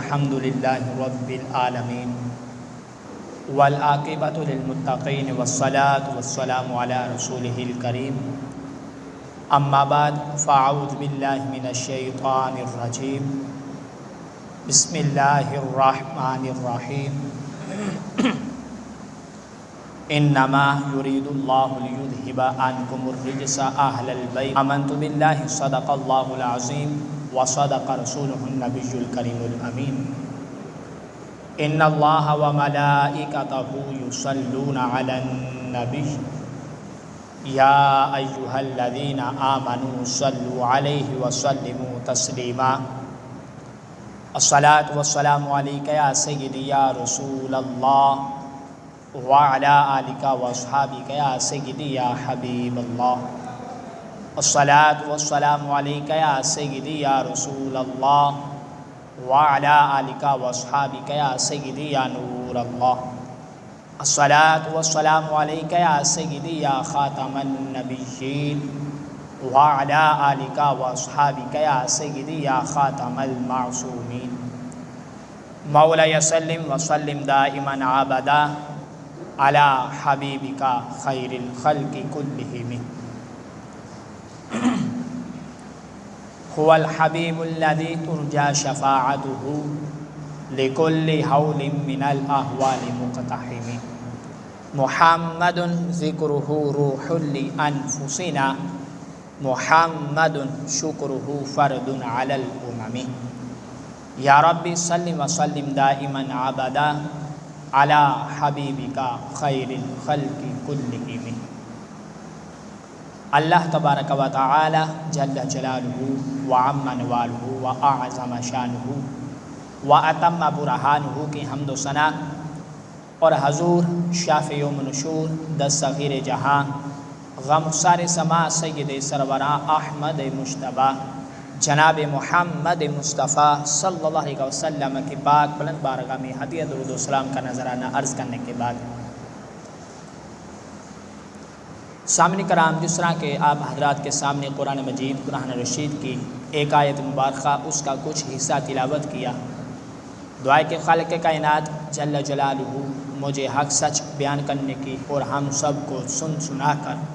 الحمد للہ رب العالمین والعاقبۃ للمتقین والصلاة والسلام علی رسولہ الکریم اما بعد فاعوذ باللہ من الشیطان الرجیم بسم اللہ الرحمن الرحیم انما یرید اللہ لیذھب عنکم الرجس اہل البیت آمنت باللہ صدق اللہ العظیم وصدق رسولہ النبی الکریم الامین ان اللہ وملائکتہ یصلون علی النبی یا ایہا الذین آمنوا صلوا علیہ وسلموا تسلیما الصلاۃ والسلام علیک یا سیدی یا رسول اللہ وعلی آلک واصحابک یا سیدی یا حبیب اللہ الصلاۃ والسلام علیک یا سیدی یا رسول اللہ وعلی آلک واصحابک یا سیدی یا نور اللہ الصلاۃ والسلام علیک یا سیدی یا خاتم النبیین وعلی آلک واصحابک یا سیدی یا خاتم المعصومین مولا سلم وسلم دائما عبدا علی حبیبک خیر الخلق کلہم هو الحبیب الذی ترجى شفاعته لكل حول من الاحوال مقتحم محمد ذکرہ روح لانفسنا محمد شکرہ فرد علی الامم یا رب صل وسلم دائما عبدا علی حبیبک خیر الخلق کلہم اللہ تبارک و تعالی جل جلالہ وعم نوالہ واعظم شانہ واتم برہانہ کی حمد و ثنا اور حضور شافع یوم نشور دس صغیر جہاں غم سار سما سید سروراں احمد مجتبیٰ جناب محمد مصطفیٰ صلی اللہ علیہ وسلم کی پاک بلند بارگاہ میں ہدیہ درود و سلام کا نذرانہ عرض کرنے کے بعد سامعین کرام، جس طرح کہ آپ حضرات کے سامنے قرآن مجید قرآن رشید کی ایک آیت مبارکہ اس کا کچھ حصہ تلاوت کیا، دعائے کہ خالق کائنات جل جلالہ مجھے حق سچ بیان کرنے کی اور ہم سب کو سن سنا کر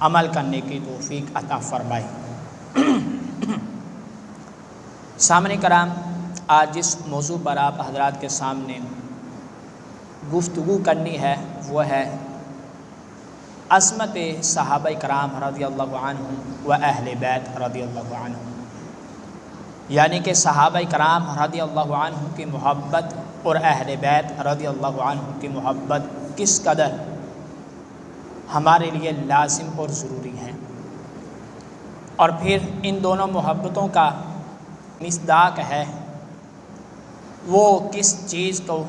عمل کرنے کی توفیق عطا فرمائے۔ سامعین کرام، آج جس موضوع پر آپ حضرات کے سامنے گفتگو کرنی ہے وہ ہے عظمت صحابہ کرام رضی اللہ عنہ و اہل بیت رضی اللہ عنہ، یعنی کہ صحابہ کرام رضی اللہ عنہ کی محبت اور اہل بیت رضی اللہ عنہ کی محبت کس قدر ہمارے لیے لازم اور ضروری ہے، اور پھر ان دونوں محبتوں کا مصداق ہے وہ کس چیز کو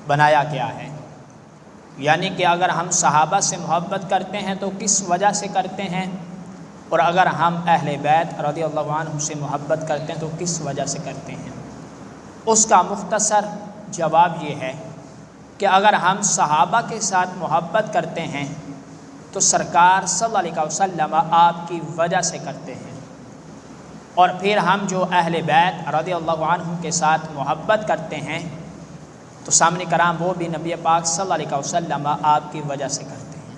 بنایا گیا ہے، یعنی کہ اگر ہم صحابہ سے محبت کرتے ہیں تو کس وجہ سے کرتے ہیں، اور اگر ہم اہل بیت رضی اللہ عنہ سے محبت کرتے ہیں تو کس وجہ سے کرتے ہیں۔ اس کا مختصر جواب یہ ہے کہ اگر ہم صحابہ کے ساتھ محبت کرتے ہیں تو سرکار صلی اللہ علیہ وسلم آپ کی وجہ سے کرتے ہیں، اور پھر ہم جو اہل بیت رضی اللہ عنہ کے ساتھ محبت کرتے ہیں تو سامنے کرام وہ بھی نبی پاک صلی اللہ علیہ وسلم آپ کی وجہ سے کرتے ہیں،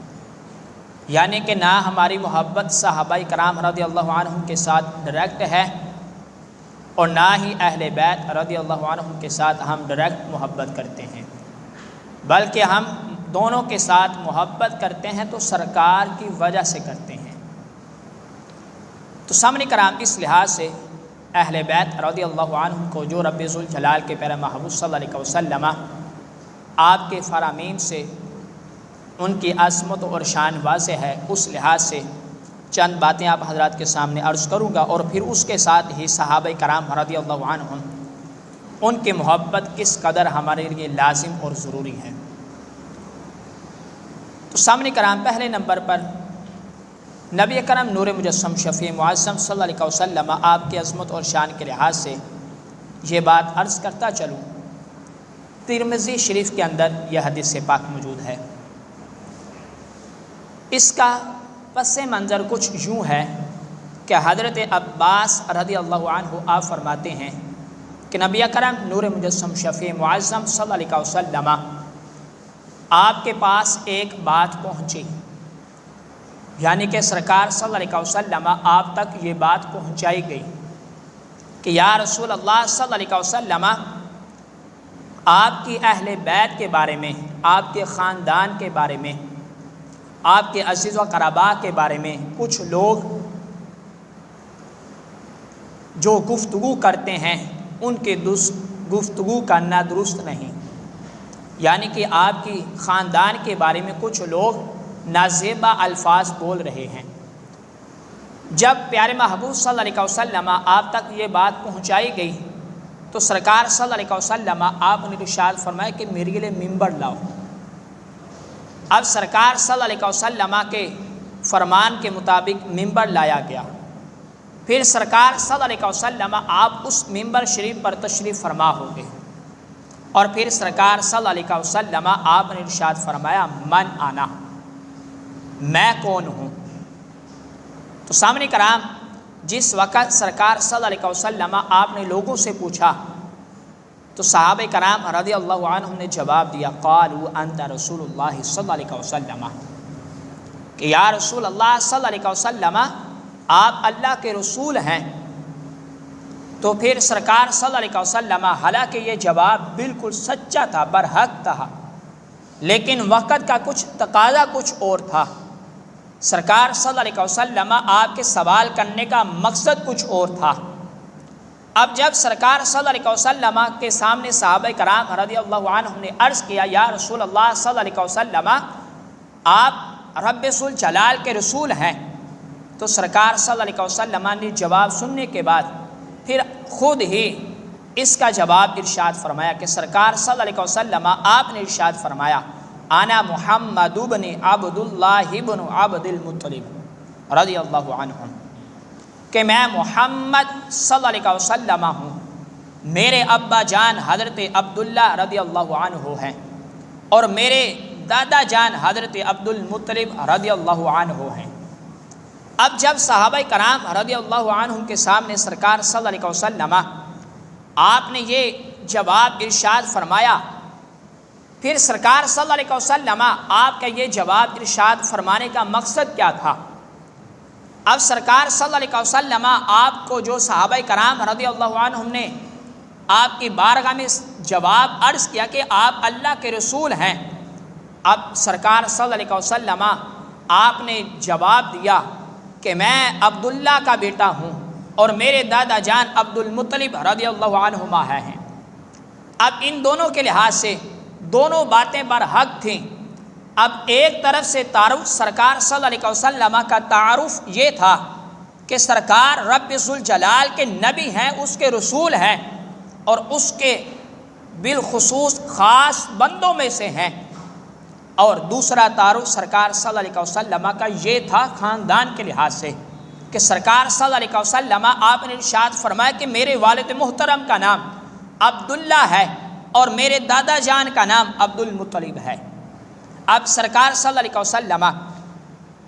یعنی کہ نہ ہماری محبت صحابہ کرام رضی اللہ عنہ کے ساتھ ڈائریکٹ ہے اور نہ ہی اہل بیت رضی اللہ عنہ کے ساتھ ہم ڈائریکٹ محبت کرتے ہیں، بلکہ ہم دونوں کے ساتھ محبت کرتے ہیں تو سرکار کی وجہ سے کرتے ہیں۔ تو سامنے کرام اس لحاظ سے اہل بیت رضی اللہ عنہ کو جو رب ذوالجلال کے پیارے محبوب صلی اللہ علیہ وسلم آپ کے فرامین سے ان کی عظمت اور شان واضح ہے، اس لحاظ سے چند باتیں آپ حضرات کے سامنے عرض کروں گا، اور پھر اس کے ساتھ ہی صحابہ کرام رضی اللہ عنہم ان کی محبت کس قدر ہمارے لیے لازم اور ضروری ہے۔ تو سامنے کرام پہلے نمبر پر نبی کرم نور مجسم شفیع معظم صلی اللہ علیہ وسلم آپ کی عظمت اور شان کے لحاظ سے یہ بات عرض کرتا چلوں، ترمذی شریف کے اندر یہ حدیث پاک موجود ہے۔ اس کا پس منظر کچھ یوں ہے کہ حضرت عباس رضی اللہ عنہ آپ فرماتے ہیں کہ نبی اکرم نور مجسم شفیع معظم صلی اللہ علیہ وسلم آپ کے پاس ایک بات پہنچی، یعنی کہ سرکار صلی اللہ علیہ وسلم آپ تک یہ بات پہنچائی گئی کہ یا رسول اللہ صلی اللہ علیہ وسلم آپ کی اہل بیت کے بارے میں، آپ کے خاندان کے بارے میں، آپ کے عزیز و قرابا کے بارے میں کچھ لوگ جو گفتگو کرتے ہیں ان کے گفتگو کرنا درست نہیں، یعنی کہ آپ کی خاندان کے بارے میں کچھ لوگ نازیبا الفاظ بول رہے ہیں۔ جب پیارے محبوب صلی اللہ علیہ وسلم آپ تک یہ بات پہنچائی گئی تو سرکار صلی اللہ علیہ وسلم آپ نے ارشاد فرمایا کہ میرے لیے ممبر لاؤ۔ اب سرکار صلی اللہ علیہ وسلم کے فرمان کے مطابق ممبر لایا گیا۔ پھر سرکار صلی اللہ علیہ وسلم آپ اس ممبر شریف پر تشریف فرما ہو گئے، اور پھر سرکار صلی اللہ علیہ وسلم آپ نے ارشاد فرمایا من آنا، میں کون ہوں۔ تو سامنے کرام جس وقت سرکار صلی اللہ علیہ وسلم آپ نے لوگوں سے پوچھا تو صحابہ کرام رضی اللہ عنہم نے جواب دیا قالوا انت رسول اللہ صلی اللہ علیہ وسلم، کہ یا رسول اللہ صلی اللہ علیہ وسلم آپ اللہ کے رسول ہیں۔ تو پھر سرکار صلی اللہ علیہ وسلم حالانکہ یہ جواب بالکل سچا تھا، برحق تھا، لیکن وقت کا کچھ تقاضا کچھ اور تھا۔ سرکار صلی اللہ علیہ وسلم آپ کے سوال کرنے کا مقصد کچھ اور تھا۔ اب جب سرکار صلی اللہ علیہ وسلم کے سامنے صحابہ کرام رضی اللہ عنہم نے عرض کیا یا رسول اللہ صلی اللہ علیہ وسلم آپ رب ذوالجلال کے رسول ہیں، تو سرکار صلی اللہ علیہ وسلم نے جواب سننے کے بعد پھر خود ہی اس کا جواب ارشاد فرمایا کہ سرکار صلی اللہ علیہ وسلم آپ نے ارشاد فرمایا انا محمد بن عبد اللہ بن عبد المطلب رضی اللہ عنہ، کہ میں محمد صلی اللہ علیہ وسلم ہوں، میرے ابا جان حضرت عبداللہ رضی اللہ عنہ ہیں، اور میرے دادا جان حضرت عبد المطلب رضی اللہ عنہ ہیں۔ اب جب صحابہ کرام رضی اللہ عنہم کے سامنے سرکار صلی اللہ علیہ وسلم آپ نے یہ جواب ارشاد فرمایا، پھر سرکار صلی اللہ علیہ وسلم آپ کا یہ جواب ارشاد فرمانے کا مقصد کیا تھا؟ اب سرکار صلی اللہ علیہ وسلم آپ کو جو صحابہ کرام رضی اللہ عنہم نے آپ کی بارگاہ میں جواب عرض کیا کہ آپ اللہ کے رسول ہیں، اب سرکار صلی اللہ علیہ وسلم آپ نے جواب دیا کہ میں عبداللہ کا بیٹا ہوں اور میرے دادا جان عبد المطلب رضی اللہ عنہما ہیں۔ اب ان دونوں کے لحاظ سے دونوں باتیں برحق تھیں۔ اب ایک طرف سے تعارف سرکار صلی اللہ علیہ وسلم کا تعارف یہ تھا کہ سرکار رب ذوالجلال کے نبی ہیں، اس کے رسول ہیں، اور اس کے بالخصوص خاص بندوں میں سے ہیں، اور دوسرا تعارف سرکار صلی اللہ علیہ وسلم کا یہ تھا خاندان کے لحاظ سے کہ سرکار صلی اللہ علیہ وسلم آپ نے ارشاد فرمایا کہ میرے والد محترم کا نام عبداللہ ہے اور میرے دادا جان کا نام عبد المطلب ہے۔ اب سرکار صلی اللہ علیہ وسلم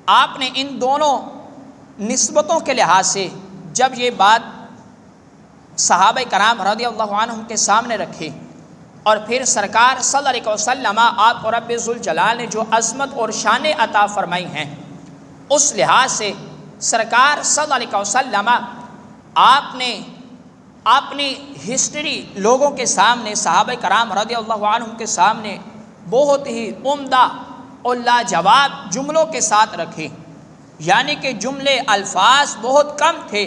آپ نے ان دونوں نسبتوں کے لحاظ سے جب یہ بات صحابہ کرام رضی اللہ عنہم کے سامنے رکھی، اور پھر سرکار صلی اللہ علیہ وسلم آپ کو رب ذوالجلال نے جو عظمت اور شان عطا فرمائی ہیں، اس لحاظ سے سرکار صلی اللہ علیہ وسلم آپ نے اپنی ہسٹری لوگوں کے سامنے، صحابہ کرام رضی اللہ عنہم کے سامنے بہت ہی عمدہ اور لاجواب جملوں کے ساتھ رکھی، یعنی کہ جملے الفاظ بہت کم تھے،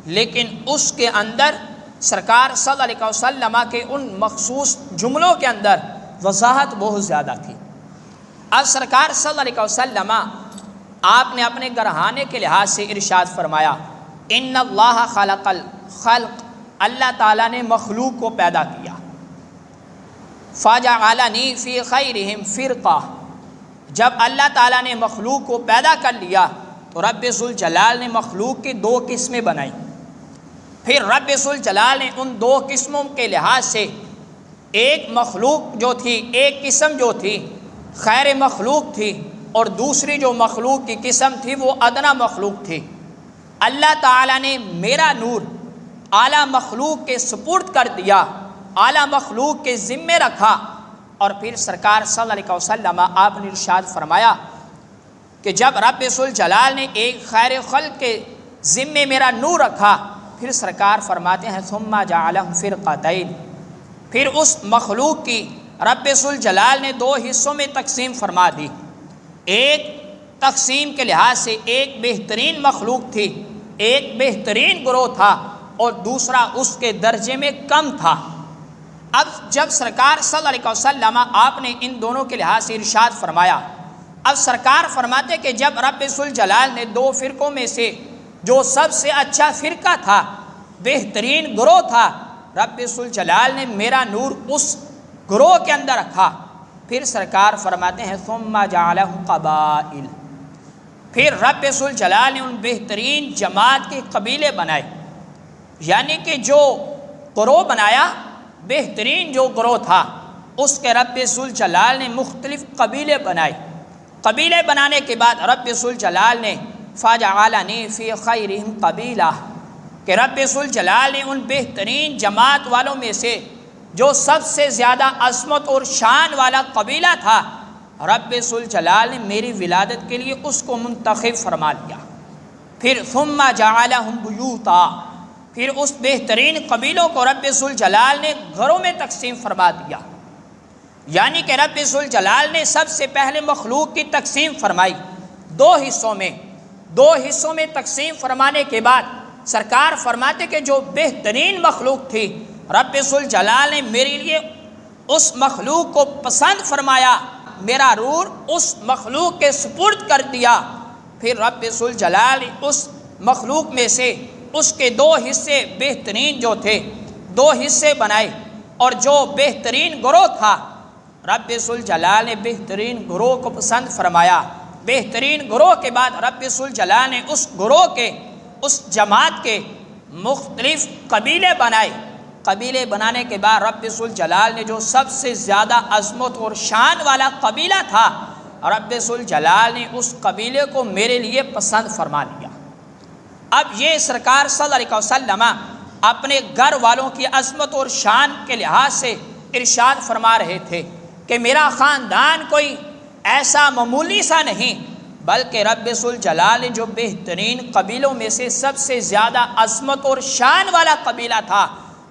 لیکن اس کے اندر سرکار صلی اللہ علیہ وسلم کے ان مخصوص جملوں کے اندر وضاحت بہت زیادہ تھی۔ اب سرکار صلی اللہ علیہ وسلم آپ نے اپنے گھرانے کے لحاظ سے ارشاد فرمایا ان اللہ خلق الخلق، اللہ تعالیٰ نے مخلوق کو پیدا کیا، فجعلنی فی خیرہم فرقہ، جب اللہ تعالیٰ نے مخلوق کو پیدا کر لیا تو رب ذوالجلال نے مخلوق کی دو قسمیں بنائیں، پھر رب ذوالجلال نے ان دو قسموں کے لحاظ سے ایک مخلوق جو تھی، ایک قسم جو تھی خیر مخلوق تھی، اور دوسری جو مخلوق کی قسم تھی وہ ادنا مخلوق تھی۔ اللہ تعالیٰ نے میرا نور اعلیٰ مخلوق کے سپرد کر دیا، اعلیٰ مخلوق کے ذمے رکھا، اور پھر سرکار صلی اللہ علیہ وسلم آپ نے ارشاد فرمایا کہ جب رب ذوالجلال نے ایک خیر خلق کے ذمے میرا نور رکھا، پھر سرکار فرماتے ہیں ثم جعلہم فرقتین، پھر اس مخلوق کی رب ذوالجلال نے دو حصوں میں تقسیم فرما دی۔ ایک تقسیم کے لحاظ سے ایک بہترین مخلوق تھی، ایک بہترین گروہ تھا، اور دوسرا اس کے درجے میں کم تھا۔ اب جب سرکار صلی اللہ علیہ وسلم آپ نے ان دونوں کے لحاظ سے ارشاد فرمایا، اب سرکار فرماتے کہ جب رب ذوالجلال نے دو فرقوں میں سے جو سب سے اچھا فرقہ تھا، بہترین گروہ تھا، رب ذوالجلال نے میرا نور اس گروہ کے اندر رکھا۔ پھر سرکار فرماتے ہیں ثم جعلہم قبائل، پھر رب ذوالجلال نے ان بہترین جماعت کے قبیلے بنائے، یعنی کہ جو گروہ بنایا، بہترین جو گروہ تھا اس کے رب ذوالجلال نے مختلف قبیلے بنائے۔ قبیلے بنانے کے بعد رب ذوالجلال نے فجعلنی فی خیرہم قبیلہ، کہ رب ذوالجلال نے ان بہترین جماعت والوں میں سے جو سب سے زیادہ عظمت اور شان والا قبیلہ تھا، رب ذوالجلال نے میری ولادت کے لیے اس کو منتخب فرما لیا۔ پھر ثم جعلہم بیوتا، پھر اس بہترین قبیلوں کو رب ذوالجلال نے گھروں میں تقسیم فرما دیا، یعنی کہ رب ذوالجلال نے سب سے پہلے مخلوق کی تقسیم فرمائی دو حصوں میں تقسیم فرمانے کے بعد سرکار فرماتے کہ جو بہترین مخلوق تھی، رب ذوالجلال نے میرے لیے اس مخلوق کو پسند فرمایا، میرا نور اس مخلوق کے سپرد کر دیا۔ پھر رب ذوالجلال نے اس مخلوق میں سے اس کے دو حصے بہترین جو تھے، دو حصے بنائے، اور جو بہترین گروہ تھا، رب ذوالجلال نے بہترین گروہ کو پسند فرمایا۔ بہترین گروہ کے بعد رب ذوالجلال نے اس گروہ کے، اس جماعت کے مختلف قبیلے بنائے۔ قبیلے بنانے کے بعد رب ذوالجلال نے جو سب سے زیادہ عظمت اور شان والا قبیلہ تھا، رب ذوالجلال نے اس قبیلے کو میرے لیے پسند فرما لیا۔ اب یہ سرکار صلی اللہ علیہ وسلم اپنے گھر والوں کی عظمت اور شان کے لحاظ سے ارشاد فرما رہے تھے کہ میرا خاندان کوئی ایسا معمولی سا نہیں، بلکہ رب ذوالجلال نے جو بہترین قبیلوں میں سے سب سے زیادہ عظمت اور شان والا قبیلہ تھا،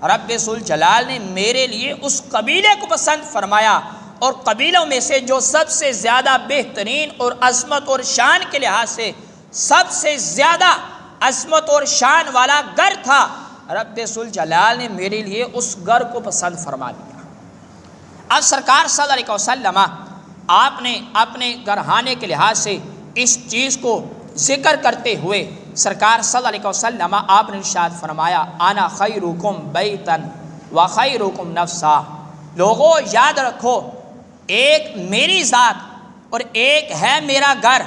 رب ذوالجلال نے میرے لیے اس قبیلے کو پسند فرمایا، اور قبیلوں میں سے جو سب سے زیادہ بہترین اور عظمت اور شان کے لحاظ سے سب سے زیادہ عظمت اور شان والا گھر تھا، رب ذوالجلال نے میرے لیے اس گھر کو پسند فرما لیا۔ اب سرکار صلی اللہ علیہ وسلم آپ نے اپنے گھرانے کے لحاظ سے اس چیز کو ذکر کرتے ہوئے سرکار صلی اللہ علیہ وسلم آپ نے ارشاد فرمایا انا خیرکم بیتا و خیرکم نفسا، لوگوں یاد رکھو ایک میری ذات اور ایک ہے میرا گھر،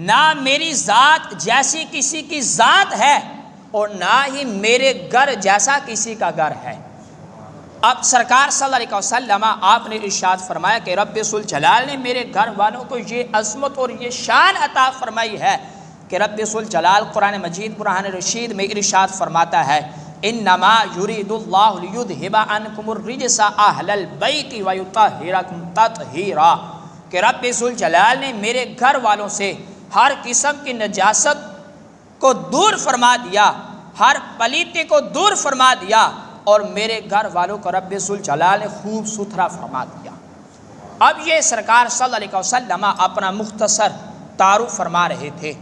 نہ میری ذات جیسی کسی کی ذات ہے اور نہ ہی میرے گھر جیسا کسی کا گھر ہے۔ اب سرکار صلی اللہ علیہ وسلم آپ نے ارشاد فرمایا کہ رب ذوالجلال نے میرے گھر والوں کو یہ عظمت اور یہ شان عطا فرمائی ہے کہ رب ذوالجلال قرآن مجید برہان رشید میں ارشاد فرماتا ہے انما یرید اللہ لیذھب عنکم الرجس اہل البیت ویطہرکم تطہیرا، کہ رب ذوالجلال نے میرے گھر والوں سے ہر قسم کی نجاست کو دور فرما دیا، ہر پلیتی کو دور فرما دیا، اور میرے گھر والوں کو رب ذوالجلال نے خوب ستھرا فرما دیا۔ اب یہ سرکار صلی اللہ علیہ وسلم اپنا مختصر تعارف فرما رہے تھے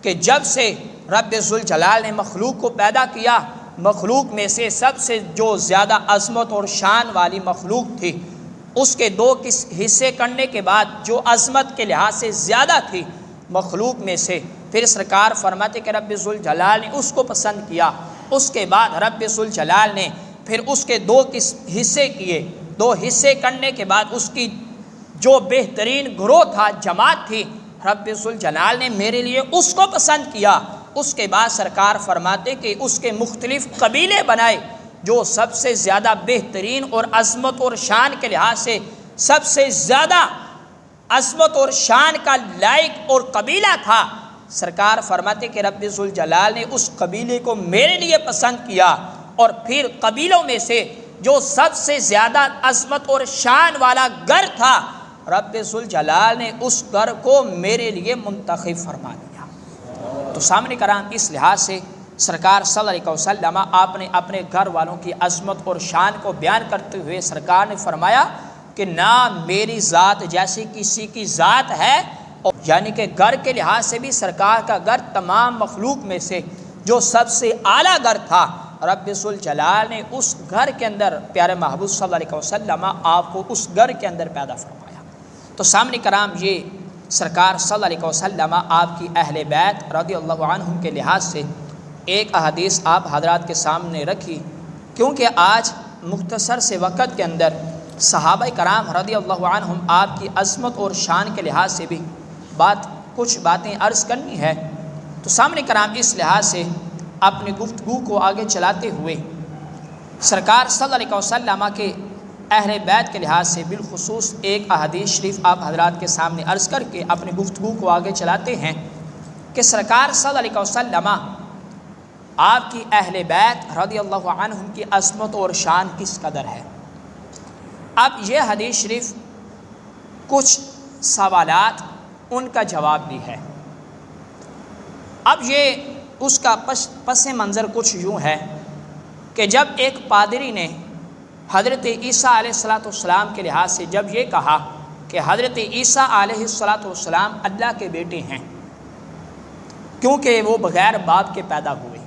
کہ جب سے رب ذوالجلال نے مخلوق کو پیدا کیا، مخلوق میں سے سب سے جو زیادہ عظمت اور شان والی مخلوق تھی، اس کے دو حصے کرنے کے بعد جو عظمت کے لحاظ سے زیادہ تھی مخلوق میں سے، پھر سرکار فرماتے کہ رب ذوالجلال نے اس کو پسند کیا۔ اس کے بعد رب ذوالجلال نے پھر اس کے دو حصے کیے، دو حصے کرنے کے بعد اس کی جو بہترین گروہ تھا، جماعت تھی، رب ذوالجلال نے میرے لیے اس کو پسند کیا۔ اس کے بعد سرکار فرماتے کہ اس کے مختلف قبیلے بنائے، جو سب سے زیادہ بہترین اور عظمت اور شان کے لحاظ سے سب سے زیادہ عظمت اور شان کا لائق اور قبیلہ تھا۔ سرکار فرماتے کہ رب ذوالجلال نے اس قبیلے کو میرے لیے پسند کیا، اور پھر قبیلوں میں سے جو سب سے زیادہ عظمت اور شان والا گھر تھا، رب ذوالجلال نے اس گھر کو میرے لیے منتخب فرما دیا۔ تو سامنے کرام، اس لحاظ سے سرکار صلی اللہ علیہ وسلم آپ نے اپنے گھر والوں کی عظمت اور شان کو بیان کرتے ہوئے سرکار نے فرمایا کہ نہ میری ذات جیسی کسی کی ذات ہے، یعنی کہ گھر کے لحاظ سے بھی سرکار کا گھر تمام مخلوق میں سے جو سب سے اعلیٰ گھر تھا، رب ذوالجلال نے اس گھر کے اندر پیارے محبوب صلی اللہ علیہ وسلم آپ کو اس گھر کے اندر پیدا فرمایا۔ تو سامنے کرام، یہ سرکار صلی اللہ علیہ وسلم آپ کی اہل بیت رضی اللہ عنہم کے لحاظ سے ایک احادیث آپ حضرات کے سامنے رکھی، کیونکہ آج مختصر سے وقت کے اندر صحابہ کرام رضی اللہ عنہم آپ کی عظمت اور شان کے لحاظ سے بھی کچھ باتیں عرض کرنی ہے۔ تو سامنے کرام، اس لحاظ سے اپنی گفتگو کو آگے چلاتے ہوئے سرکار صلی اللہ علیہ وسلم کے اہل بیت کے لحاظ سے بالخصوص ایک احادیث شریف آپ حضرات کے سامنے عرض کر کے اپنی گفتگو کو آگے چلاتے ہیں کہ سرکار صلی اللہ علیہ وسلم آپ کی اہل بیت رضی اللہ عنہم کی عظمت اور شان کس قدر ہے۔ اب یہ حدیث شریف کچھ سوالات ان کا جواب بھی ہے۔ اب یہ اس کا پس منظر کچھ یوں ہے کہ جب ایک پادری نے حضرت عیسیٰ علیہ السلام کے لحاظ سے جب یہ کہا کہ حضرت عیسیٰ علیہ السلام اللہ کے بیٹے ہیں کیونکہ وہ بغیر باپ کے پیدا ہوئے،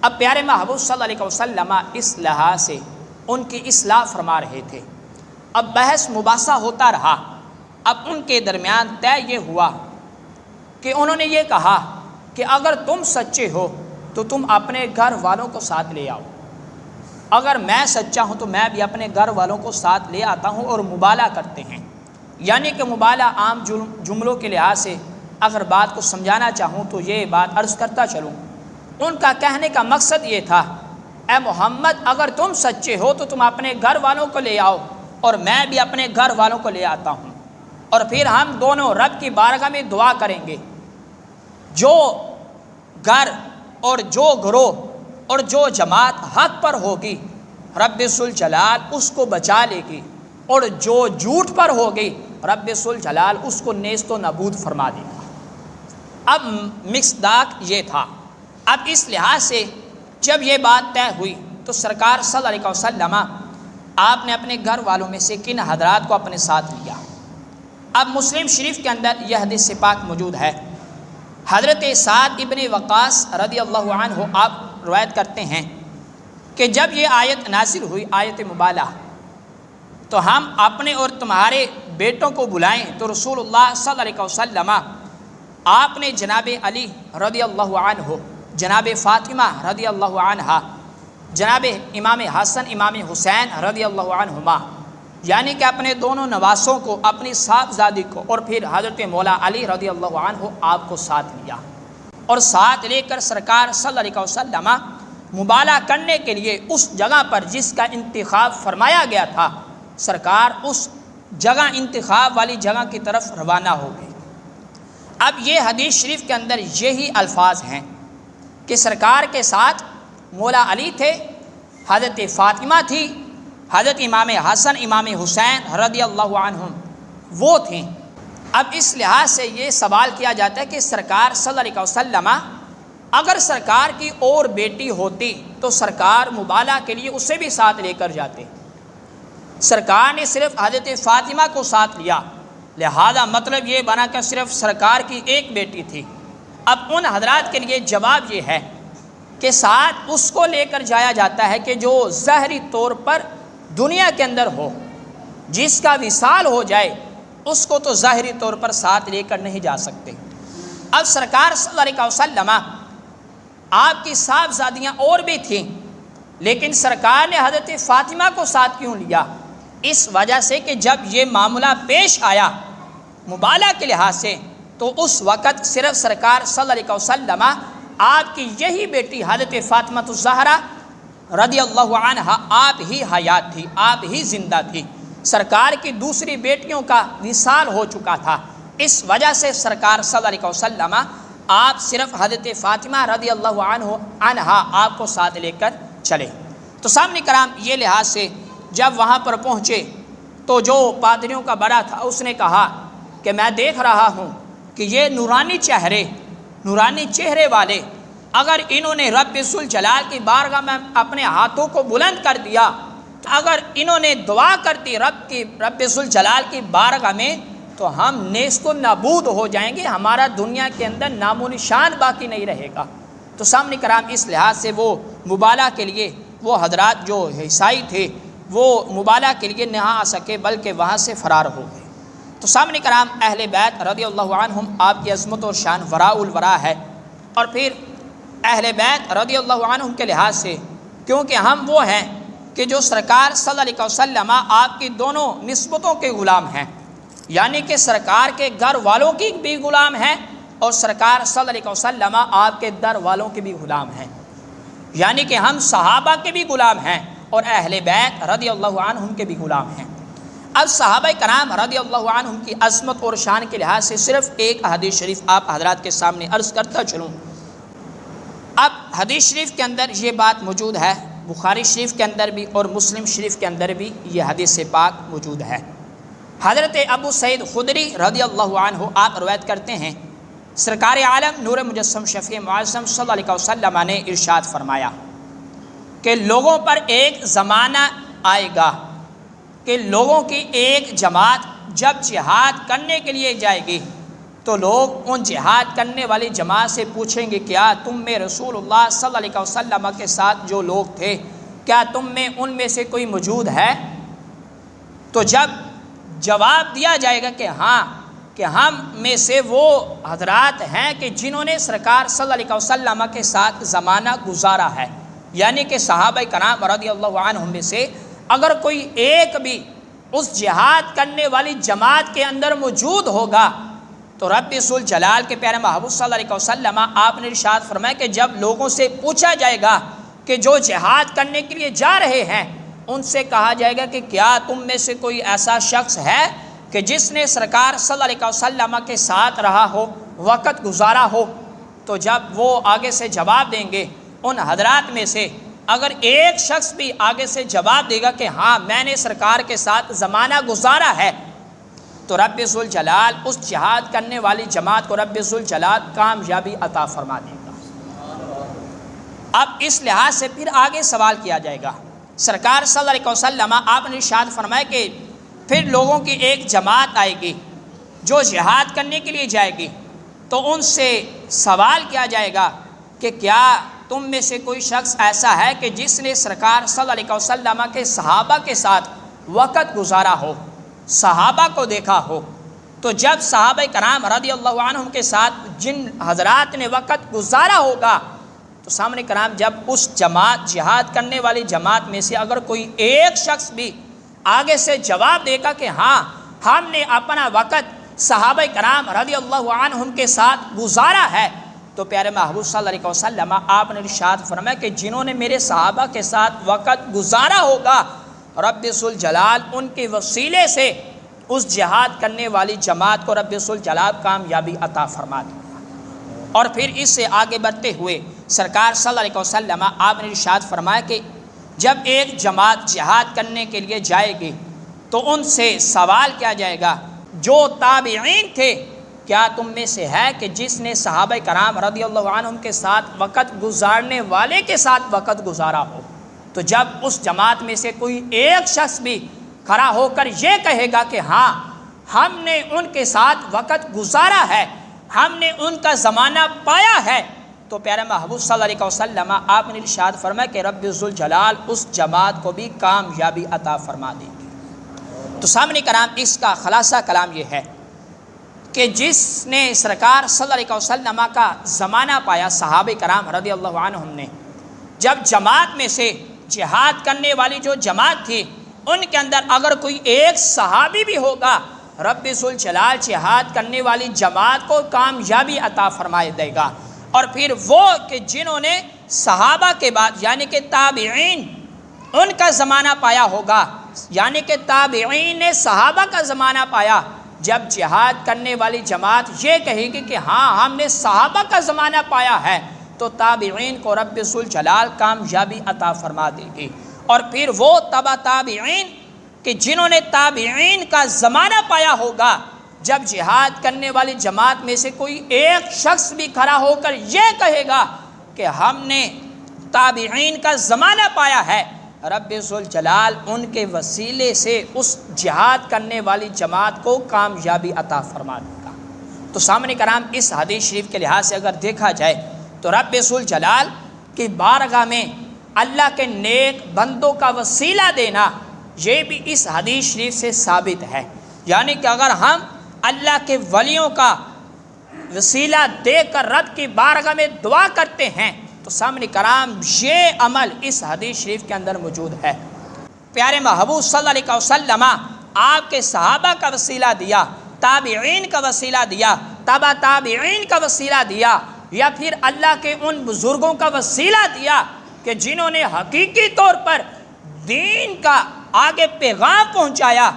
اب پیارے محبوب صلی اللہ علیہ وسلم اس لحاظ سے ان کی اصلاح فرما رہے تھے۔ اب بحث مباحثہ ہوتا رہا، اب ان کے درمیان طے یہ ہوا کہ انہوں نے یہ کہا کہ اگر تم سچے ہو تو تم اپنے گھر والوں کو ساتھ لے آؤ، اگر میں سچا ہوں تو میں بھی اپنے گھر والوں کو ساتھ لے آتا ہوں، اور مبالغہ کرتے ہیں، یعنی کہ مبالغہ عام جملوں کے لحاظ سے اگر بات کو سمجھانا چاہوں تو یہ بات عرض کرتا چلوں۔ ان کا کہنے کا مقصد یہ تھا، اے محمد اگر تم سچے ہو تو تم اپنے گھر والوں کو لے آؤ اور میں بھی اپنے گھر والوں کو لے آتا ہوں، اور پھر ہم دونوں رب کی بارگاہ میں دعا کریں گے، جو گھر اور جو گروہ اور جو جماعت حق پر ہوگی رب ذوالجلال اس کو بچا لے گی، اور جو جھوٹ پر ہوگی رب ذوالجلال اس کو نیست و نابود فرما دے گا۔ اب مصداق یہ تھا۔ اب اس لحاظ سے جب یہ بات طے ہوئی تو سرکار صلی اللہ علیہ وسلم آپ نے اپنے گھر والوں میں سے کن حضرات کو اپنے ساتھ لیا۔ اب مسلم شریف کے اندر یہ حدیث پاک موجود ہے، حضرت سعد ابن وقاص رضی اللہ عنہ آپ روایت کرتے ہیں کہ جب یہ آیت نازل ہوئی، آیت مبالغہ، تو ہم اپنے اور تمہارے بیٹوں کو بلائیں، تو رسول اللہ صلی اللہ علیہ وسلم آپ نے جناب علی رضی اللہ عنہ، جناب فاطمہ رضی اللہ عنہا، جناب امام حسن امام حسین رضی اللہ عنہما، یعنی کہ اپنے دونوں نواسوں کو، اپنی صاحبزادی کو، اور پھر حضرت مولا علی رضی اللہ عنہ آپ کو ساتھ لیا، اور ساتھ لے کر سرکار صلی اللہ علیہ وسلم مبالغہ کرنے کے لیے اس جگہ پر جس کا انتخاب فرمایا گیا تھا، سرکار اس جگہ انتخاب والی جگہ کی طرف روانہ ہو گئے۔ اب یہ حدیث شریف کے اندر یہی الفاظ ہیں کہ سرکار کے ساتھ مولا علی تھے، حضرت فاطمہ تھی، حضرت امام حسن امام حسین رضی اللہ عنہم وہ تھیں۔ اب اس لحاظ سے یہ سوال کیا جاتا ہے کہ سرکار صلی اللہ علیہ وسلم اگر سرکار کی اور بیٹی ہوتی تو سرکار مبالغہ کے لیے اسے بھی ساتھ لے کر جاتے، سرکار نے صرف حضرت فاطمہ کو ساتھ لیا، لہذا مطلب یہ بنا کہ صرف سرکار کی ایک بیٹی تھی۔ اب ان حضرات کے لیے جواب یہ ہے کہ ساتھ اس کو لے کر جایا جاتا ہے کہ جو ظاہری طور پر دنیا کے اندر ہو، جس کا وصال ہو جائے، اس کو تو ظاہری طور پر ساتھ لے کر نہیں جا سکتے۔ اب سرکار صلی اللہ علیہ وسلم آپ کی صاحبزادیاں اور بھی تھیں، لیکن سرکار نے حضرت فاطمہ کو ساتھ کیوں لیا؟ اس وجہ سے کہ جب یہ معاملہ پیش آیا مبالغہ کے لحاظ سے، تو اس وقت صرف سرکار صلی اللہ علیہ وسلم آپ کی یہی بیٹی حضرت فاطمہ الزہرا رضی اللہ عنہا آپ ہی حیات تھی، آپ ہی زندہ تھی، سرکار کی دوسری بیٹیوں کا وصال ہو چکا تھا۔ اس وجہ سے سرکار صلی اللہ علیہ وسلم آپ صرف حضرت فاطمہ رضی اللہ عنہا آپ کو ساتھ لے کر چلے۔ تو سامنے کرام یہ لحاظ سے جب وہاں پر پہنچے تو جو پادریوں کا بڑا تھا اس نے کہا کہ میں دیکھ رہا ہوں کہ یہ نورانی چہرے والے اگر انہوں نے رب ذوالجلال کی بارگاہ میں اپنے ہاتھوں کو بلند کر دیا، اگر انہوں نے دعا کر دی رب ذوالجلال کی بارگاہ میں، تو ہم نیست و نابود ہو جائیں گے، ہمارا دنیا کے اندر نام و نشان باقی نہیں رہے گا۔ تو سامنے کرام اس لحاظ سے وہ مبالغہ کے لیے وہ حضرات جو عیسائی تھے وہ مبالغہ کے لیے نہ آ سکے بلکہ وہاں سے فرار ہو گئے۔ تو سامنے کرام اہل بیت رضی اللہ عنہم آپ کی عظمت اور شان وراء الورا ہے، اور پھر اہل بیت رضی اللہ عنہم کے لحاظ سے کیونکہ ہم وہ ہیں کہ جو سرکار صلی اللہ علیہ وسلم آپ کی دونوں نسبتوں کے غلام ہیں، یعنی کہ سرکار کے گھر والوں کی بھی غلام ہیں اور سرکار صلی اللہ علیہ وسلم آپ کے در والوں کے بھی غلام ہیں، یعنی کہ ہم صحابہ کے بھی غلام ہیں اور اہل بیت رضی اللہ عنہم کے بھی غلام ہیں۔ اب صحابہ کرام رضی اللہ عنہم کی عظمت اور شان کے لحاظ سے صرف ایک حدیث شریف آپ حضرات کے سامنے عرض کرتا چلوں۔ اب حدیث شریف کے اندر یہ بات موجود ہے، بخاری شریف کے اندر بھی اور مسلم شریف کے اندر بھی یہ حدیث پاک موجود ہے۔ حضرت ابو سعید خدری رضی اللہ عنہ آپ روایت کرتے ہیں، سرکار عالم نور مجسم شفیع معظم صلی اللہ علیہ وسلم نے ارشاد فرمایا کہ لوگوں پر ایک زمانہ آئے گا کہ لوگوں کی ایک جماعت جب جہاد کرنے کے لیے جائے گی تو لوگ ان جہاد کرنے والی جماعت سے پوچھیں گے کیا تم میں رسول اللہ صلی اللہ علیہ وسلم کے ساتھ جو لوگ تھے کیا تم میں ان میں سے کوئی موجود ہے؟ تو جب جواب دیا جائے گا کہ ہاں، کہ ہم میں سے وہ حضرات ہیں کہ جنہوں نے سرکار صلی اللہ علیہ وسلم کے ساتھ زمانہ گزارا ہے، یعنی کہ صحابہ کرام رضی اللہ عنہم میں سے اگر کوئی ایک بھی اس جہاد کرنے والی جماعت کے اندر موجود ہوگا تو رب ذوالجلال کے پیارے محبوب صلی اللہ علیہ وسلم آپ نے ارشاد فرمایا کہ جب لوگوں سے پوچھا جائے گا کہ جو جہاد کرنے کے لیے جا رہے ہیں ان سے کہا جائے گا کہ کیا تم میں سے کوئی ایسا شخص ہے کہ جس نے سرکار صلی اللہ علیہ وسلم کے ساتھ رہا ہو، وقت گزارا ہو؟ تو جب وہ آگے سے جواب دیں گے ان حضرات میں سے اگر ایک شخص بھی آگے سے جواب دے گا کہ ہاں میں نے سرکار کے ساتھ زمانہ گزارا ہے، تو رب ذوالجلال اس جہاد کرنے والی جماعت کو رب ذوالجلال کامیابی عطا فرما دے گا۔ اب اس لحاظ سے پھر آگے سوال کیا جائے گا، سرکار صلی اللہ علیہ وسلم آپ نے ارشاد فرمایا کہ پھر لوگوں کی ایک جماعت آئے گی جو جہاد کرنے کے لیے جائے گی، تو ان سے سوال کیا جائے گا کہ کیا تم میں سے کوئی شخص ایسا ہے کہ جس نے سرکار صلی اللہ علیہ وسلم کے صحابہ کے ساتھ وقت گزارا ہو، صحابہ کو دیکھا ہو؟ تو جب صحابہ کرام رضی اللہ عنہم کے ساتھ جن حضرات نے وقت گزارا ہوگا تو سامنے کرام جب اس جماعت جہاد کرنے والی جماعت میں سے اگر کوئی ایک شخص بھی آگے سے جواب دے گا کہ ہاں ہم نے اپنا وقت صحابہ کرام رضی اللہ عنہم کے ساتھ گزارا ہے، تو پیارے محبوب صلی اللہ علیہ وسلم آپ نے ارشاد فرمایا کہ جنہوں نے میرے صحابہ کے ساتھ وقت گزارا ہوگا رب ذوالجلال ان کے وسیلے سے اس جہاد کرنے والی جماعت کو رب ذوالجلال کامیابی عطا فرما دے گا۔ اور پھر اس سے آگے بڑھتے ہوئے سرکار صلی اللہ علیہ وسلم آپ نے ارشاد فرمایا کہ جب ایک جماعت جہاد کرنے کے لیے جائے گی تو ان سے سوال کیا جائے گا جو تابعین تھے، کیا تم میں سے ہے کہ جس نے صحابہ کرام رضی اللہ عنہم کے ساتھ وقت گزارنے والے کے ساتھ وقت گزارا ہو؟ تو جب اس جماعت میں سے کوئی ایک شخص بھی کھڑا ہو کر یہ کہے گا کہ ہاں ہم نے ان کے ساتھ وقت گزارا ہے، ہم نے ان کا زمانہ پایا ہے، تو پیارے محبوب صلی اللہ علیہ وسلم آپ نے ارشاد فرمایا کہ رب ذوالجلال اس جماعت کو بھی کامیابی عطا فرما دیں گے۔ تو سامنے کرام اس کا خلاصہ کلام یہ ہے کہ جس نے سرکار صلی اللہ علیہ وسلم کا زمانہ پایا، صحابہ کرام رضی اللہ عنہم نے جب جماعت میں سے جہاد کرنے والی جو جماعت تھی ان کے اندر اگر کوئی ایک صحابی بھی ہوگا رب ذوالجلال جہاد کرنے والی جماعت کو کامیابی عطا فرمائے دے گا۔ اور پھر وہ کہ جنہوں نے صحابہ کے بعد یعنی کہ تابعین ان کا زمانہ پایا ہوگا، یعنی کہ تابعین نے صحابہ کا زمانہ پایا، جب جہاد کرنے والی جماعت یہ کہے گی کہ ہاں ہم نے صحابہ کا زمانہ پایا ہے، تو تابعین کو رب ذوالجلال کامیابی عطا فرما دے گی۔ اور پھر وہ تبع تابعین کہ جنہوں نے تابعین کا زمانہ پایا ہوگا، جب جہاد کرنے والی جماعت میں سے کوئی ایک شخص بھی کھڑا ہو کر یہ کہے گا کہ ہم نے تابعین کا زمانہ پایا ہے، رب ذوالجلال ان کے وسیلے سے اس جہاد کرنے والی جماعت کو کامیابی عطا فرما دے گا۔ تو سامنے کرام اس حدیث شریف کے لحاظ سے اگر دیکھا جائے تو رب ذوالجلال کی بارگاہ میں اللہ کے نیک بندوں کا وسیلہ دینا، یہ بھی اس حدیث شریف سے ثابت ہے۔ یعنی کہ اگر ہم اللہ کے ولیوں کا وسیلہ دے کر رب کی بارگاہ میں دعا کرتے ہیں تو سامنے کرام یہ عمل اس حدیث شریف کے اندر موجود ہے۔ پیارے محبوب صلی اللہ علیہ وسلم آپ کے صحابہ کا وسیلہ دیا، تابعین کا وسیلہ دیا، تبع تابعین کا وسیلہ دیا، یا پھر اللہ کے ان بزرگوں کا وسیلہ دیا کہ جنہوں نے حقیقی طور پر دین کا آگے پیغام پہنچایا،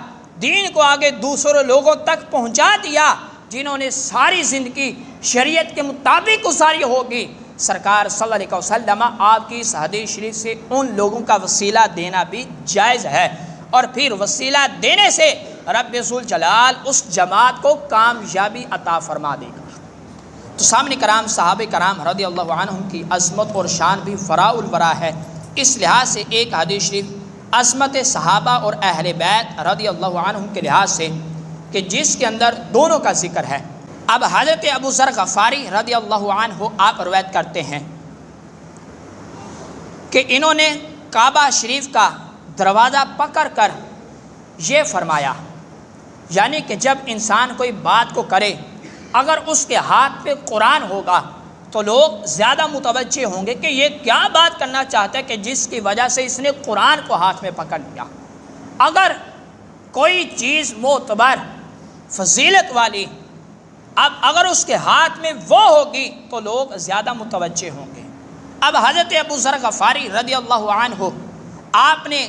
دین کو آگے دوسرے لوگوں تک پہنچا دیا، جنہوں نے ساری زندگی شریعت کے مطابق گزاری ہوگی۔ سرکار صلی اللہ علیہ وسلم آپ کی اس حدیث شریف سے ان لوگوں کا وسیلہ دینا بھی جائز ہے، اور پھر وسیلہ دینے سے رب ذوالجلال اس جماعت کو کامیابی عطا فرما دے گا۔ تو سامنے کرام صحابہ کرام رضی اللہ عنہم کی عظمت اور شان بھی وراء الورا ہے۔ اس لحاظ سے ایک حدیث شریف عظمت صحابہ اور اہل بیت رضی اللہ عنہم کے لحاظ سے کہ جس کے اندر دونوں کا ذکر ہے۔ اب حضرت ابو ذر غفاری رضی اللہ عنہ آپ روایت کرتے ہیں کہ انہوں نے کعبہ شریف کا دروازہ پکڑ کر یہ فرمایا، یعنی کہ جب انسان کوئی بات کو کرے اگر اس کے ہاتھ پہ قرآن ہوگا تو لوگ زیادہ متوجہ ہوں گے کہ یہ کیا بات کرنا چاہتا ہے کہ جس کی وجہ سے اس نے قرآن کو ہاتھ میں پکڑ لیا۔ اگر کوئی چیز معتبر فضیلت والی اب اگر اس کے ہاتھ میں وہ ہوگی تو لوگ زیادہ متوجہ ہوں گے۔ اب حضرت ابو ذر غفاری رضی اللہ عنہ آپ نے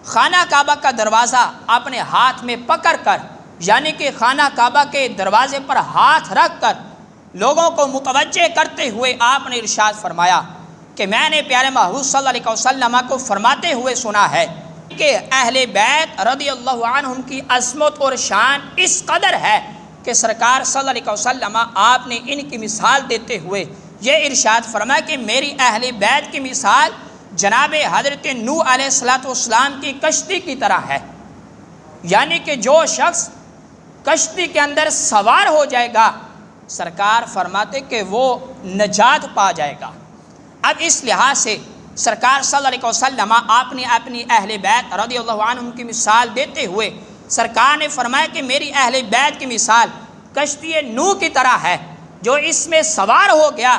خانہ کعبہ کا دروازہ اپنے ہاتھ میں پکڑ کر، یعنی کہ خانہ کعبہ کے دروازے پر ہاتھ رکھ کر لوگوں کو متوجہ کرتے ہوئے آپ نے ارشاد فرمایا کہ میں نے پیارے محبوب صلی اللہ علیہ وسلم کو فرماتے ہوئے سنا ہے کہ اہل بیت رضی اللہ عنہم کی عظمت اور شان اس قدر ہے کہ سرکار صلی اللہ علیہ وسلم آپ نے ان کی مثال دیتے ہوئے یہ ارشاد فرمایا کہ میری اہل بیت کی مثال جناب حضرت نوح علیہ السلام کی کشتی کی طرح ہے، یعنی کہ جو شخص کشتی کے اندر سوار ہو جائے گا سرکار فرماتے کہ وہ نجات پا جائے گا۔ اب اس لحاظ سے سرکار صلی اللہ علیہ وسلم آپ نے اپنی اہل بیت رضی اللہ عنہم کی مثال دیتے ہوئے سرکار نے فرمایا کہ میری اہل بیت کی مثال کشتی نوح کی طرح ہے، جو اس میں سوار ہو گیا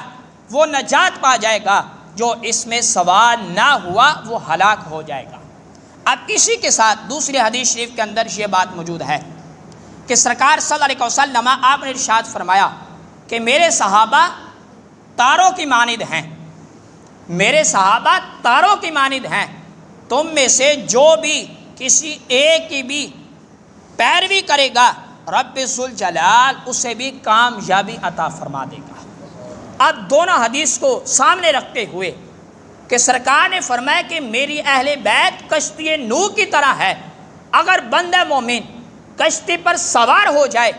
وہ نجات پا جائے گا، جو اس میں سوار نہ ہوا وہ ہلاک ہو جائے گا۔ اب اسی کے ساتھ دوسری حدیث شریف کے اندر یہ بات موجود ہے کہ سرکار صلی اللہ علیہ وسلم آپ نے ارشاد فرمایا کہ میرے صحابہ تاروں کی مانند ہیں، میرے صحابہ تاروں کی مانند ہیں، تم میں سے جو بھی کسی ایک کی بھی پیروی کرے گا رب ذوالجلال اسے بھی کامیابی عطا فرما دے گا۔ اب دونوں حدیث کو سامنے رکھتے ہوئے کہ سرکار نے فرمایا کہ میری اہل بیت کشتی نوح کی طرح ہے، اگر بندہ مومن کشتی پر سوار ہو جائے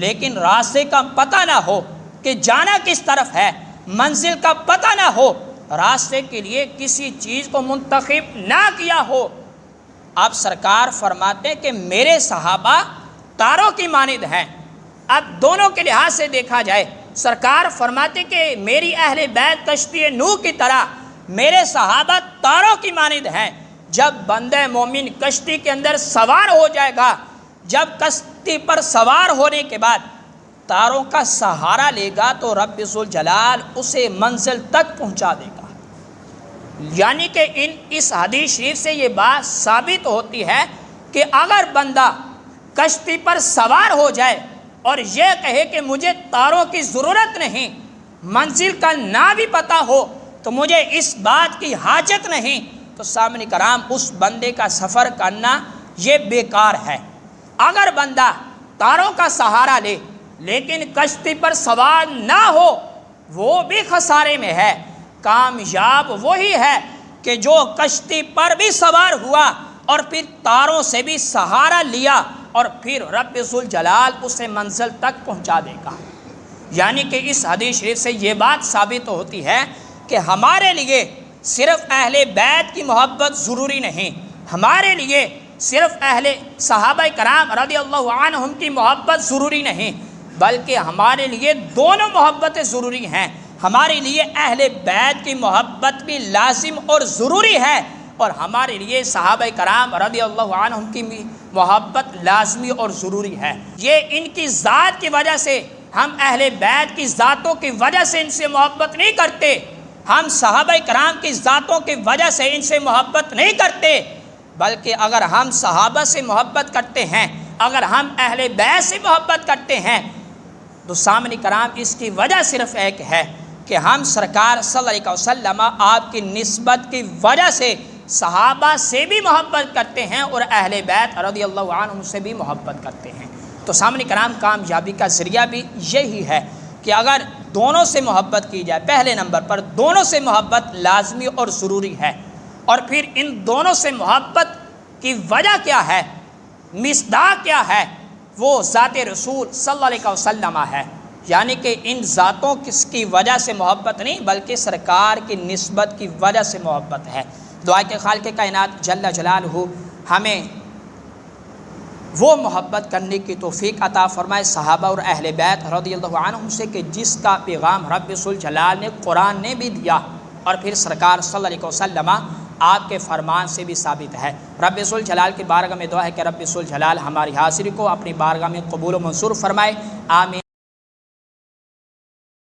لیکن راستے کا پتہ نہ ہو کہ جانا کس طرف ہے، منزل کا پتہ نہ ہو، راستے کے لیے کسی چیز کو منتخب نہ کیا ہو، اب سرکار فرماتے ہیں کہ میرے صحابہ تاروں کی مانند ہیں۔ اب دونوں کے لحاظ سے دیکھا جائے سرکار فرماتے کہ میری اہل بیت کشتی نوح کی طرح، میرے صحابہ تاروں کی مانند ہیں۔ جب بندہ مومن کشتی کے اندر سوار ہو جائے گا، جب کشتی پر سوار ہونے کے بعد تاروں کا سہارا لے گا تو رب ذوالجلال اسے منزل تک پہنچا دے گا۔ یعنی کہ اس حدیث شریف سے یہ بات ثابت ہوتی ہے کہ اگر بندہ کشتی پر سوار ہو جائے اور یہ کہے کہ مجھے تاروں کی ضرورت نہیں، منزل کا نہ بھی پتہ ہو تو مجھے اس بات کی حاجت نہیں، تو سامنے کرام اس بندے کا سفر کرنا یہ بیکار ہے۔ اگر بندہ تاروں کا سہارا لے لیکن کشتی پر سوار نہ ہو وہ بھی خسارے میں ہے۔ کامیاب وہی ہے کہ جو کشتی پر بھی سوار ہوا اور پھر تاروں سے بھی سہارا لیا اور پھر رب ذوالجلال اسے منزل تک پہنچا دے گا۔ یعنی کہ اس حدیث شریف سے یہ بات ثابت ہوتی ہے کہ ہمارے لیے صرف اہل بیت کی محبت ضروری نہیں، ہمارے لیے صرف اہل صحابہ کرام رضی اللہ عنہم کی محبت ضروری نہیں، بلکہ ہمارے لیے دونوں محبتیں ضروری ہیں۔ ہمارے لیے اہل بیت کی محبت بھی لازم اور ضروری ہے، اور ہمارے لیے صحابہ کرام رضی اللہ عنہم کی محبت لازمی اور ضروری ہے۔ یہ ان کی ذات کی وجہ سے، ہم اہل بیت کی ذاتوں کی وجہ سے ان سے محبت نہیں کرتے، ہم صحابہ کرام کی ذاتوں کی وجہ سے ان سے محبت نہیں کرتے، بلکہ اگر ہم صحابہ سے محبت کرتے ہیں، اگر ہم اہل بیت سے محبت کرتے ہیں تو سامعین کرام اس کی وجہ صرف ایک ہے کہ ہم سرکار صلی اللہ علیہ وسلم آپ کی نسبت کی وجہ سے صحابہ سے بھی محبت کرتے ہیں اور اہل بیت رضی اللہ عنہم سے بھی محبت کرتے ہیں۔ تو سامعین کرام کامیابی کا ذریعہ بھی یہی ہے کہ اگر دونوں سے محبت کی جائے، پہلے نمبر پر دونوں سے محبت لازمی اور ضروری ہے، اور پھر ان دونوں سے محبت کی وجہ کیا ہے، مصداق کیا ہے، وہ ذات رسول صلی اللہ علیہ وسلم ہے۔ یعنی کہ ان ذاتوں کی وجہ سے محبت نہیں بلکہ سرکار کی نسبت کی وجہ سے محبت ہے۔ دعا کہ خالق کائنات جل جلالہ ہمیں وہ محبت کرنے کی توفیق عطا فرمائے صحابہ اور اہل بیت رضی اللہ عنہم سے کہ جس کا پیغام رب ذوالجلال نے قرآن نے بھی دیا، اور پھر سرکار صلی اللہ علیہ وسلم آپ کے فرمان سے بھی ثابت ہے۔ رب ذوالجلال کی بارگاہ میں دعا ہے کہ رب ذوالجلال ہماری حاضری کو اپنی بارگاہ میں قبول و منظور فرمائے، آمین۔